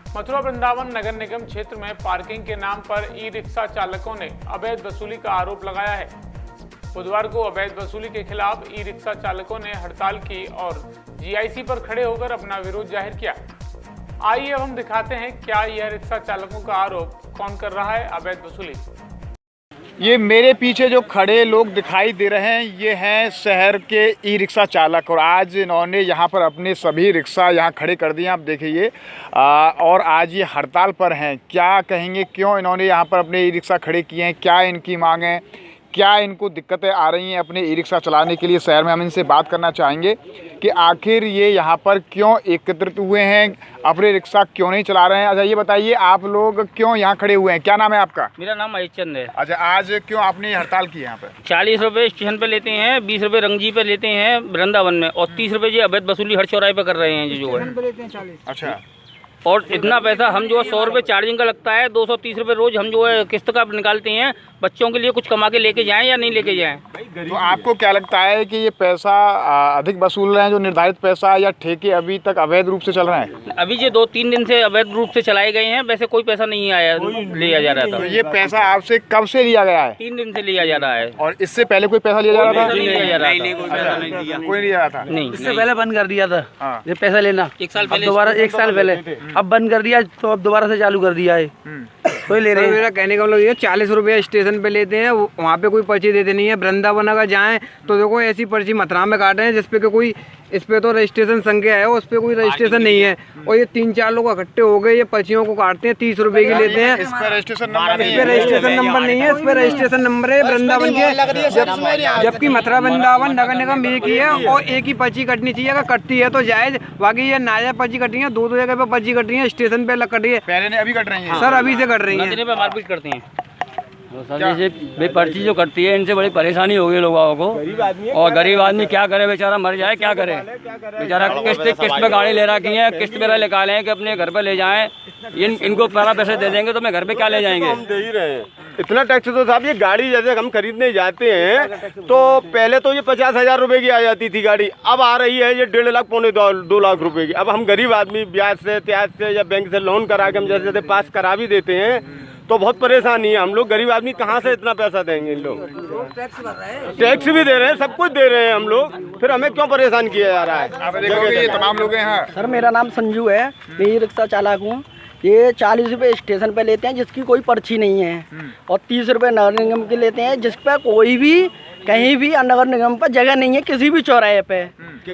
मथुरा वृंदावन नगर निगम क्षेत्र में पार्किंग के नाम पर ई रिक्शा चालकों ने अवैध वसूली का आरोप लगाया है। बुधवार को अवैध वसूली के खिलाफ ई रिक्शा चालकों ने हड़ताल की और जीआईसी पर खड़े होकर अपना विरोध जाहिर किया। आइए अब हम दिखाते हैं क्या यह रिक्शा चालकों का आरोप कौन कर रहा है अवैध वसूली। ये मेरे पीछे जो खड़े लोग दिखाई दे रहे हैं ये हैं शहर के ई रिक्शा चालक और आज इन्होंने यहाँ पर अपने सभी रिक्शा यहाँ खड़े कर दिए। आप देखिए और आज ये हड़ताल पर हैं। क्या कहेंगे क्यों इन्होंने यहाँ पर अपने ई रिक्शा खड़े किए हैं, क्या इनकी मांग है, क्या इनको दिक्कतें आ रही हैं अपने ई रिक्शा चलाने के लिए शहर में। हम इनसे बात करना चाहेंगे कि आखिर ये यहाँ पर क्यों एकत्रित हुए हैं, अपने रिक्शा क्यों नहीं चला रहे हैं। अच्छा ये बताइए आप लोग क्यों यहाँ खड़े हुए हैं, क्या नाम है आपका? मेरा नाम अहिचंद है। अच्छा आज क्यों आपने हड़ताल की यहाँ पर? 40 रुपये स्टेशन पे लेते हैं, 20 रुपये रंगजी पे लेते हैं वृंदावन में और 30 रुपये जी अवैध वसूली हर चौराहे पे कर रहे हैं जो है। अच्छा और इतना पैसा हम जो है 100 रुपये चार्जिंग का लगता है, 230 रुपये रोज हम जो है किस्त का निकालते हैं। बच्चों के लिए कुछ कमा के लेके जाएं या नहीं लेके जाएं। तो आपको क्या लगता है कि ये पैसा अधिक वसूल रहे हैं जो निर्धारित पैसा, या ठेके अभी तक अवैध रूप से चल रहे हैं? अभी जो 2-3 दिन से अवैध रूप से चलाए गए हैं, वैसे कोई पैसा नहीं आया लिया जा रहा था। तो ये पैसा आपसे कब से लिया गया है? 3 दिन से लिया जा रहा है। और इससे पहले कोई पैसा लिया जा रहा था? नहीं लिया जा रहा था। कोई नहीं लिया था। नहीं, इससे पहले बंद कर दिया था ये पैसा लेना। 1 साल पहले दोबारा 1 साल पहले अब बंद कर दिया, तो अब दोबारा से चालू कर दिया है। कोई ले रहे हैं। मेरा कहने का मतलब ये 40 रुपये स्टेशन पे लेते हैं, वहाँ पे कोई पर्ची देते नहीं है। वृंदावन अगर जाएं तो देखो ऐसी पर्ची मथुरा में काटे हैं जिसपे कि कोई इस पे तो रजिस्ट्रेशन संख्या है, उस पर कोई रजिस्ट्रेशन नहीं है। और ये 3-4 लोग इकट्ठे हो गए, ये पर्चियों को काटते हैं, 30 रुपये की लेते हैं। इस पर रजिस्ट्रेशन नंबर इस पे रजिस्ट्रेशन नंबर नहीं है, इस पे रजिस्ट्रेशन नंबर है वृंदावन के, जबकि मथुरा वृंदावन नगर निगम एक ही है और एक ही पर्ची कटनी चाहिए। अगर कटती है तो जायज, बाकी ये नाजायज पर्ची कट रही है, 2 जगह पे पर्ची कट रही है, स्टेशन पे कट रही है। पहले ने अभी कट रही है सर अभी से कट रही है। नजरे पे मारपीट करते हैं। सर जैसे भाई पर्ची जो कटती है इनसे बड़ी परेशानी हो गई लोगों को। और गरीब आदमी क्या करे, बेचारा मर जाए क्या करे। बेचारा किस्त पे गाड़ी ले रखी है, किस्त पे निकालें कि अपने घर पे ले जाएं। इनको पहला पैसे दे देंगे तो मैं घर पे क्या ले जाएंगे। हम दे ही रहे हैं इतना टैक्स। तो साहब ये गाड़ी जैसे हम खरीदने जाते हैं तो पहले तो ये 50,000 रुपए की आ जाती थी गाड़ी, अब आ रही है ये 1.5 लाख पौने 2 लाख रुपए की। अब हम गरीब आदमी ब्याज से त्याज से या बैंक से लोन करा के हम जैसे जैसे पास करा भी देते हैं तो बहुत परेशानी है। हम लोग गरीब आदमी कहाँ से इतना पैसा देंगे? इन लोग टैक्स भी दे रहे हैं, सब कुछ दे रहे हैं हम लोग, फिर हमें क्यों परेशान किया जा रहा है? आप देखोगे ये तमाम लोग हैं यहाँ। सर मेरा नाम संजू है, मैं ई रिक्शा चालक हूँ। ये 40 रुपये स्टेशन पे लेते हैं जिसकी कोई पर्ची नहीं है, और 30 रुपये नगर निगम के लेते हैं जिस पर कोई भी कहीं भी नगर निगम पर जगह नहीं है किसी भी चौराहे पे,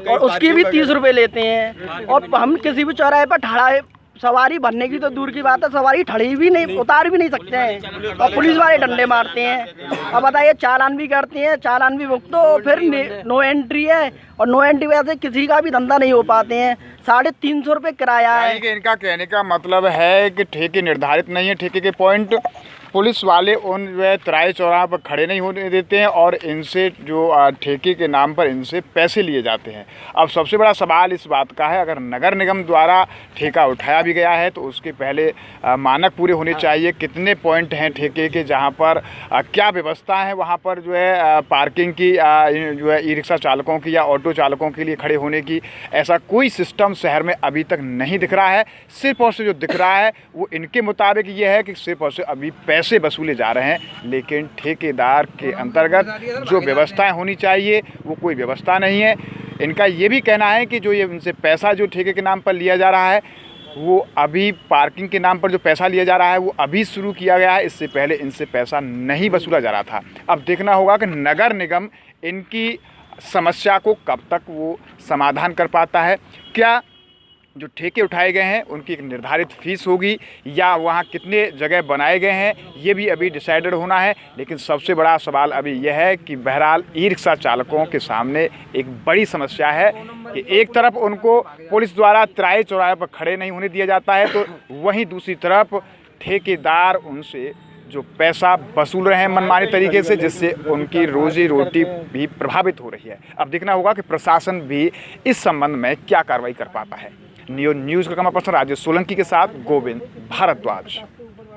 और उसकी भी 30 रुपये लेते हैं। और हम किसी भी चौराहे पर ठड़ा सवारी भरने की तो दूर की बात है, सवारी ठड़ी भी नहीं, उतार भी नहीं सकते हैं, और पुलिस वाले डंडे मारते हैं। अब बताइए चालान भी करते हैं, चालान भी भुगतो, फिर नो एंट्री है, और नो एंट्री वजह से किसी का भी धंधा नहीं हो पाते हैं। 350 रुपये किराया है। इनका कहने का मतलब है कि ठेके निर्धारित नहीं है, ठेके के पॉइंट पुलिस वाले उन तिराहे चौराहे पर खड़े नहीं होने देते हैं और इनसे जो ठेके के नाम पर इनसे पैसे लिए जाते हैं। अब सबसे बड़ा सवाल इस बात का है, अगर नगर निगम द्वारा ठेका उठाया भी गया है तो उसके पहले मानक पूरे होने चाहिए। कितने पॉइंट हैं ठेके के जहां पर क्या व्यवस्था है वहां पर जो है पार्किंग की, जो है ई रिक्शा चालकों की या ऑटो चालकों के लिए खड़े होने की, ऐसा कोई सिस्टम शहर में अभी तक नहीं दिख रहा है। सिर्फ और सिर्फ जो दिख रहा है वो इनके मुताबिक ये है कि सिर्फ और सिर्फ अभी पैसे वसूले जा रहे हैं, लेकिन ठेकेदार के अंतर्गत जो व्यवस्थाएं होनी चाहिए वो कोई व्यवस्था नहीं है। इनका ये भी कहना है कि जो ये इनसे पैसा जो ठेके के नाम पर लिया जा रहा है वो अभी पार्किंग के नाम पर जो पैसा लिया जा रहा है वो अभी शुरू किया गया है, इससे पहले इनसे पैसा नहीं वसूला जा रहा था। अब देखना होगा कि नगर निगम इनकी समस्या को कब तक वो समाधान कर पाता है। क्या जो ठेके उठाए गए हैं उनकी एक निर्धारित फीस होगी या वहाँ कितने जगह बनाए गए हैं ये भी अभी डिसाइडेड होना है। लेकिन सबसे बड़ा सवाल अभी यह है कि बहरहाल ई रिक्शा चालकों के सामने एक बड़ी समस्या है कि एक तरफ उनको पुलिस द्वारा तिराहे चौराहे पर खड़े नहीं होने दिया जाता है, तो वहीं दूसरी तरफ ठेकेदार उनसे जो पैसा वसूल रहे हैं मनमानी तरीके से, जिससे उनकी रोजी रोटी भी प्रभावित हो रही है। अब देखना होगा कि प्रशासन भी इस संबंध में क्या कार्रवाई कर पाता है। न्यूज़ का कैमरा पर्सन राजेश सोलंकी के साथ गोविंद भारद्वाज।